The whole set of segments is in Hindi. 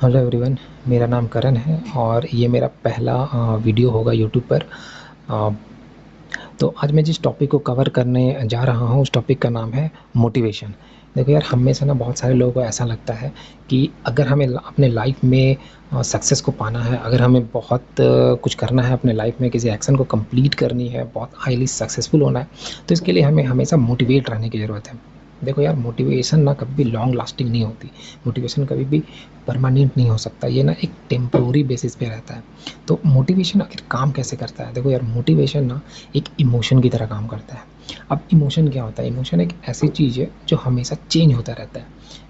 हेलो एवरीवन, मेरा नाम करण है और ये मेरा पहला वीडियो होगा यूट्यूब पर। अ, तो आज मैं जिस टॉपिक को कवर करने जा रहा हूँ उस टॉपिक का नाम है मोटिवेशन। देखो यार, हम में से ना बहुत सारे लोगों को ऐसा लगता है कि अगर हमें अपने लाइफ में सक्सेस को पाना है, अगर हमें बहुत कुछ करना है अपने लाइफ में, किसी एक्शन को कंप्लीट करनी है, बहुत हाईली सक्सेसफुल होना है, तो इसके लिए हमें हमेशा मोटिवेट रहने की ज़रूरत है। देखो यार, मोटिवेशन ना कभी भी लॉन्ग लास्टिंग नहीं होती। मोटिवेशन कभी भी परमानेंट नहीं हो सकता। ये ना एक टेम्पोररी बेसिस पे रहता है। तो मोटिवेशन आखिर काम कैसे करता है? देखो यार, मोटिवेशन ना एक इमोशन की तरह काम करता है। अब इमोशन क्या होता है? इमोशन एक ऐसी चीज़ है जो हमेशा चेंज होता रहता है।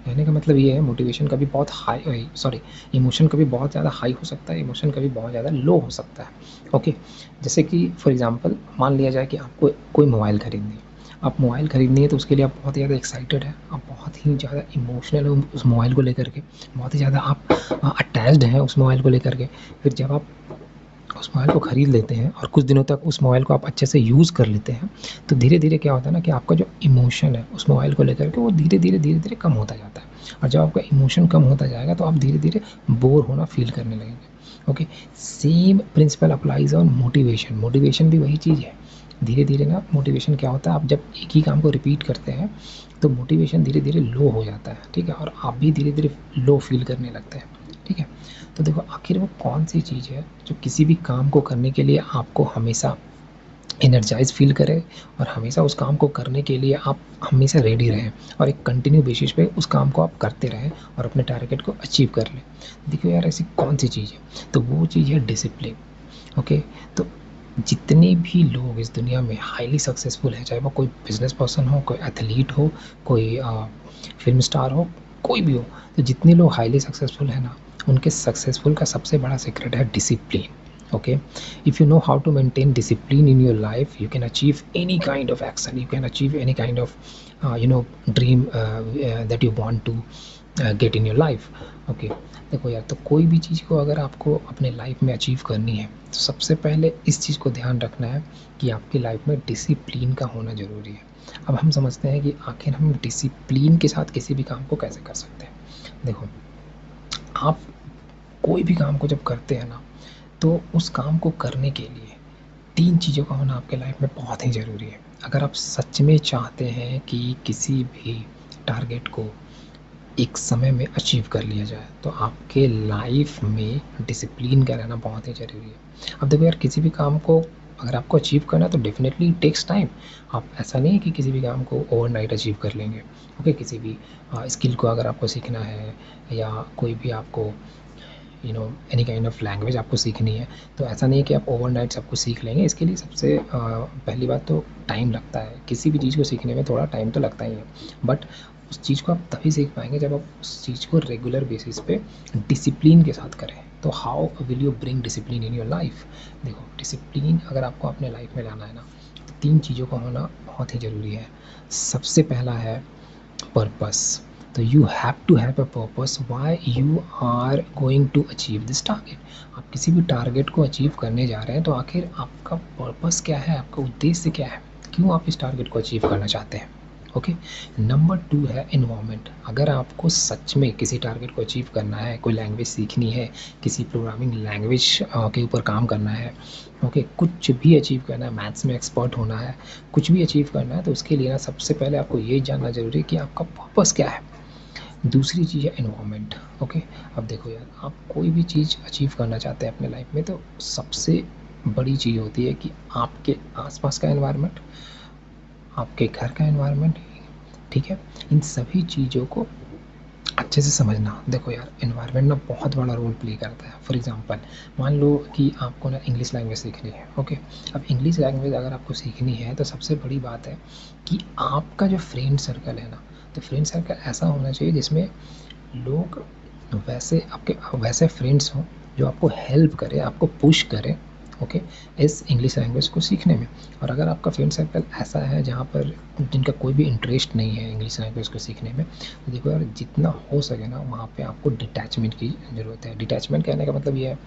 कहने का मतलब ये है, मोटिवेशन कभी बहुत हाई सॉरी इमोशन कभी बहुत ज़्यादा हाई हो सकता है, इमोशन कभी बहुत ज़्यादा लो हो सकता है। ओके, जैसे कि फॉर एग्जांपल मान लिया जाए कि आपको कोई मोबाइल खरीदनी है। आप मोबाइल खरीदनी है तो उसके लिए आप बहुत ही ज़्यादा एक्साइटेड हैं, आप बहुत ही ज़्यादा इमोशनल हो उस मोबाइल को लेकर के, बहुत ही ज़्यादा आप अटैच्ड हैं उस मोबाइल को लेकर के। फिर जब आप उस मोबाइल को ख़रीद लेते हैं और कुछ दिनों तक उस मोबाइल को आप अच्छे से यूज़ कर लेते हैं, तो धीरे-धीरे क्या होता है ना कि आपका जो इमोशन है उस मोबाइल को लेकर के वो धीरे-धीरे कम होता जाता है। और जब आपका इमोशन कम होता जाएगा तो आप धीरे-धीरे बोर होना फ़ील करने लगेंगे। Okay, same principle applies on motivation. Motivation भी वही चीज़ है। धीरे-धीरे ना मोटिवेशन क्या होता है, आप जब एक ही काम को रिपीट करते हैं, तो मोटिवेशन धीरे-धीरे लो हो जाता है, ठीक है? और आप भी धीरे-धीरे लो फ़ील करने लगते हैं, ठीक है? तो देखो, आखिर वो कौन-सी चीज़ है जो किसी भी काम को करने के लिए आपको हमेशा एनर्जाइज़ फ़ील करे और हमेशा उस काम को करने के लिए आप हमेशा रेडी रहें और एक कंटिन्यू बेसिस पे उस काम को आप करते रहें और अपने टारगेट को अचीव कर लें। देखो यार, ऐसी कौन-सी चीज़ है? तो वो चीज़ है डिसिप्लिन। ओके, तो जितने भी लोग इस दुनिया में हाईली सक्सेसफुल हैं, चाहे वो कोई बिजनेस पर्सन हो, कोई एथलीट हो, कोई फिल्म स्टार हो, कोई भी हो, तो जितने लोग हाईली सक्सेसफुल हैं ना, उनके सक्सेसफुल का सबसे बड़ा सीक्रेट है discipline. Okay, if you know how to maintain discipline in your life, you can achieve any kind of action, you can achieve any kind of dream that you want to get in your life. Okay, देखो यार, तो कोई भी चीज़ को अगर आपको अपने लाइफ में अचीव करनी है, तो सबसे पहले इस चीज़ को ध्यान रखना है कि आपकी लाइफ में डिसिप्लिन का होना ज़रूरी है। अब हम समझते हैं कि आखिर हम डिसिप्लिन के साथ किसी भी काम को कैसे कर सकते हैं। देखो, आप कोई भी काम को जब करते हैं ना, तो उस काम को करने के लिए 3 चीज़ों का होना आपके लाइफ में बहुत ही ज़रूरी है। अगर आप सच में चाहते हैं कि किसी भी टारगेट को एक समय में अचीव कर लिया जाए, तो आपके लाइफ में डिसिप्लिन का रहना बहुत ही ज़रूरी है। अब देखो यार, किसी भी काम को अगर आपको अचीव करना है तो डेफ़िनेटली इट टेक्स टाइम। आप ऐसा नहीं है कि किसी भी काम को ओवरनाइट अचीव कर लेंगे। ओके, किसी भी स्किल को अगर आपको सीखना है या कोई भी आपको एनी काइंड ऑफ लैंग्वेज आपको सीखनी है, तो ऐसा नहीं है कि आप ओवरनाइट सब कुछ सीख लेंगे। इसके लिए सबसे पहली बात तो टाइम लगता है। किसी भी चीज़ को सीखने में थोड़ा टाइम तो लगता ही है। बट उस चीज़ को आप तभी सीख पाएंगे जब आप उस चीज़ को रेगुलर बेसिस पे डिसिप्लिन के साथ करें। तो how will you bring discipline in your life? देखो, डिसिप्लिन अगर आपको अपने लाइफ में लाना है ना, तो 3 चीज़ों का होना बहुत ही ज़रूरी है। सबसे पहला है पर्पस। तो you have to have a purpose why you are going to achieve this target. आप किसी भी टारगेट को अचीव करने जा रहे हैं, तो आखिर आपका पर्पस क्या है, आपका उद्देश्य क्या है, क्यों आप इस टारगेट को अचीव करना चाहते हैं। ओके, नंबर 2 है इन्वॉल्वमेंट। अगर आपको सच में किसी टारगेट को अचीव करना है, कोई लैंग्वेज सीखनी है, किसी प्रोग्रामिंग लैंग्वेज के ऊपर काम करना है, ओके, कुछ भी अचीव करना है, मैथ्स में एक्सपर्ट होना है, कुछ भी अचीव करना है, तो उसके लिए ना सबसे पहले आपको ये जानना ज़रूरी है कि आपका पर्पस क्या है। दूसरी चीज़ है एनवायरनमेंट। ओके, अब देखो यार, आप कोई भी चीज़ अचीव करना चाहते हैं अपने लाइफ में, तो सबसे बड़ी चीज़ होती है कि आपके आसपास का एनवायरनमेंट, आपके घर का एनवायरनमेंट, ठीक है? इन सभी चीज़ों को अच्छे से समझना। देखो यार, एनवायरनमेंट ना बहुत बड़ा रोल प्ले करता है। फॉर एग्जांपल, मान लो कि आपको ना इंग्लिश लैंग्वेज सीखनी है। ओके, अब इंग्लिश लैंग्वेज अगर आपको सीखनी है, तो सबसे बड़ी बात है कि आपका जो फ्रेंड सर्कल है ना, तो फ्रेंड सर्कल ऐसा होना चाहिए जिसमें लोग वैसे आपके वैसे फ्रेंड्स हों जो आपको हेल्प करें, आपको पुश करें, ओके, इस इंग्लिश लैंग्वेज को सीखने में। और अगर आपका फ्रेंड सर्कल ऐसा है जहाँ पर जिनका कोई भी इंटरेस्ट नहीं है इंग्लिश लैंग्वेज को सीखने में, तो देखो यार जितना हो सके ना वहाँ पे आपको डिटैचमेंट की ज़रूरत है। डिटैचमेंट कहने का मतलब ये है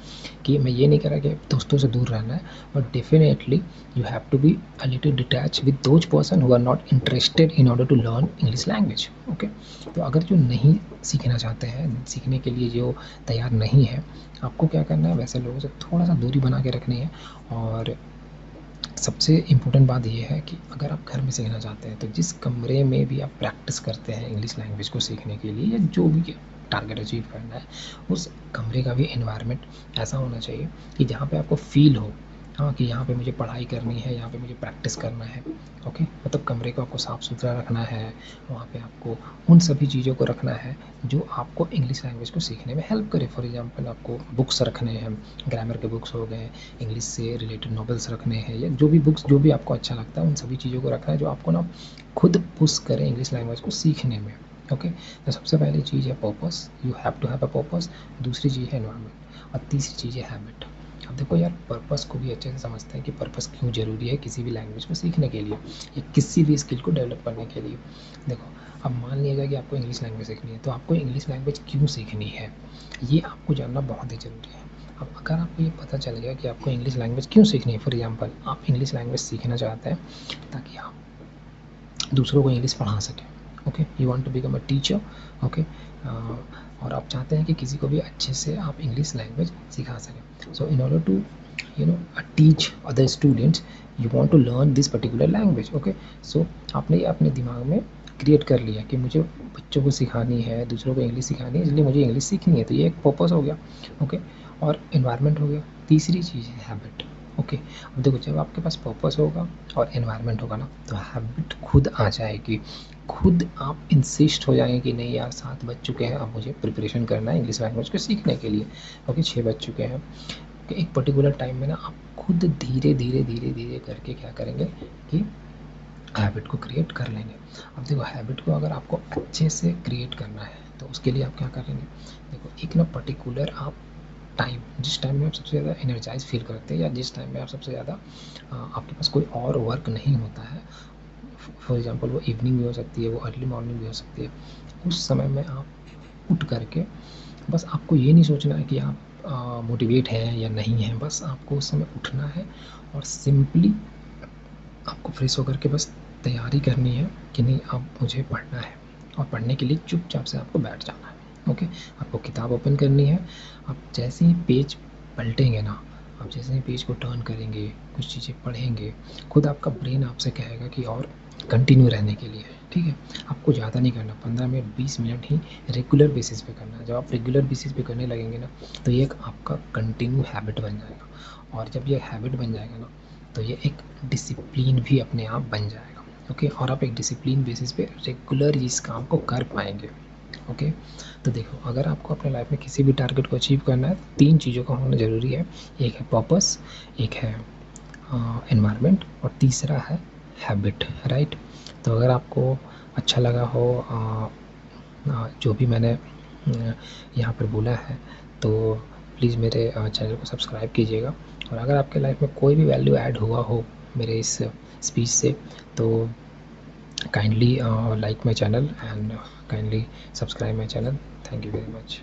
कि मैं ये नहीं कह रहा कि दोस्तों से दूर रहना है, but definitely you have to be a little detach with those person who are not interested in order to learn English language. Okay, तो अगर जो नहीं सीखना चाहते हैं, सीखने के लिए जो तैयार नहीं है, आपको क्या करना है, वैसे लोगों से थोड़ा सा दूरी बना के रखनी है। और सबसे इम्पोर्टेंट बात ये है कि अगर आप घर में सीखना चाहते हैं तो जिस कमरे में भी आप प्रैक्टिस करते हैं इंग्लिश लैंग्वेज को सीखने के लिए, या जो भी टारगेट अचीव करना है, उस कमरे का भी एनवायरनमेंट ऐसा होना चाहिए कि जहाँ पे आपको फील हो, हाँ, कि यहाँ पे मुझे पढ़ाई करनी है, यहाँ पे मुझे प्रैक्टिस करना है। ओके, मतलब कमरे को आपको साफ़ सुथरा रखना है, वहाँ पे आपको उन सभी चीज़ों को रखना है जो आपको इंग्लिश लैंग्वेज को सीखने में हेल्प करे। फॉर एग्जांपल आपको बुक्स रखने हैं, ग्रामर के बुक्स हो गए, इंग्लिश से रिलेटेड नॉवेल्स रखने हैं, या जो भी बुक्स जो भी आपको अच्छा लगता है उन सभी चीज़ों को रखना है जो आपको ना खुद पुश करें इंग्लिश लैंग्वेज को सीखने में। ओके, तो सबसे पहली चीज़ है purpose, you have to have a purpose. दूसरी चीज़ है एनवायरनमेंट, और तीसरी चीज़ है हैबिट। अब देखो यार, पर्पस को भी अच्छे से समझते हैं कि पर्पस क्यों ज़रूरी है किसी भी लैंग्वेज को सीखने के लिए या किसी भी स्किल को डेवलप करने के लिए। देखो, अब मान लिया जाए कि आपको इंग्लिश लैंग्वेज सीखनी है, तो आपको इंग्लिश लैंग्वेज क्यों सीखनी है ये आपको जानना बहुत ही ज़रूरी है। अब अगर आपको ये पता चल गया कि आपको इंग्लिश लैंग्वेज क्यों सीखनी है, फॉर एग्जांपल आप इंग्लिश लैंग्वेज सीखना चाहते हैं ताकि आप दूसरों को इंग्लिश पढ़ा सकें। Okay, you want to become a teacher. Okay, और आप चाहते हैं कि किसी को भी अच्छे से आप इंग्लिश लैंग्वेज सिखा सकें। So in order to teach other students, you want to learn this particular language. Okay, so आपने ये अपने दिमाग में क्रिएट कर लिया कि मुझे बच्चों को सिखानी है, दूसरों को इंग्लिश सिखानी है, इसलिए मुझे इंग्लिश सीखनी है। तो ये एक पर्पस हो गया। ओके, और एनवायरनमेंट हो गया। तीसरी चीज़ है हैबिट। ओके, अब देखो, जब आपके पास पर्पस होगा और एनवायरनमेंट होगा ना, तो हैबिट खुद आ जाएगी। खुद आप इंसिस्ट हो जाएंगे कि नहीं यार 7 बज चुके हैं, अब मुझे प्रिपरेशन करना है इंग्लिश लैंग्वेज को सीखने के लिए। ओके, 6 बज चुके हैं। एक पर्टिकुलर टाइम में ना आप खुद धीरे धीरे धीरे धीरे करके क्या करेंगे कि हैबिट को क्रिएट कर लेंगे। अब देखो, हैबिट को अगर आपको अच्छे से क्रिएट करना है तो उसके लिए आप क्या करेंगे, देखो एक ना पर्टिकुलर आप टाइम, जिस टाइम में आप सबसे ज़्यादा एनर्जाइज फील करते हैं या जिस टाइम में आप सबसे ज़्यादा आपके पास कोई और वर्क नहीं होता है, फॉर एग्जांपल वो इवनिंग भी हो सकती है, वो अर्ली मॉर्निंग भी हो सकती है, उस समय में आप उठ करके, बस आपको ये नहीं सोचना है कि आप मोटिवेट हैं या नहीं हैं, बस आपको उस समय उठना है और सिंपली आपको फ्रेश होकर के बस तैयारी करनी है कि नहीं अब मुझे पढ़ना है, और पढ़ने के लिए चुपचाप से आपको बैठ जाना है। ओके, आपको किताब ओपन करनी है। आप जैसे ही पेज पलटेंगे ना, आप जैसे ही पेज को टर्न करेंगे, कुछ चीज़ें पढ़ेंगे, खुद आपका ब्रेन आपसे कहेगा कि और कंटिन्यू रहने के लिए। ठीक है, आपको ज़्यादा नहीं करना, 15 मिनट 20 मिनट ही रेगुलर बेसिस पे करना है। जब आप रेगुलर बेसिस पे करने लगेंगे ना, तो ये एक आपका कंटिन्यू हैबिट बन जाएगा, और जब ये हैबिट बन जाएगा ना, तो ये एक डिसिप्लिन भी अपने आप बन जाएगा। ओके, और आप एक डिसिप्लिन बेसिस पे रेगुलर इस काम को कर पाएंगे। ओके, तो देखो, अगर आपको अपने लाइफ में किसी भी टारगेट को अचीव करना है, 3 चीज़ों का होना ज़रूरी है। एक है पर्पस, एक है एनवायरनमेंट, और तीसरा है हैबिट। राइट, तो अगर आपको अच्छा लगा हो जो भी मैंने यहाँ पर बोला है, तो प्लीज़ मेरे चैनल को सब्सक्राइब कीजिएगा। और अगर आपके लाइफ में कोई भी वैल्यू ऐड हुआ हो मेरे इस स्पीच से, तो kindly like my channel and kindly subscribe my channel. Thank you very much.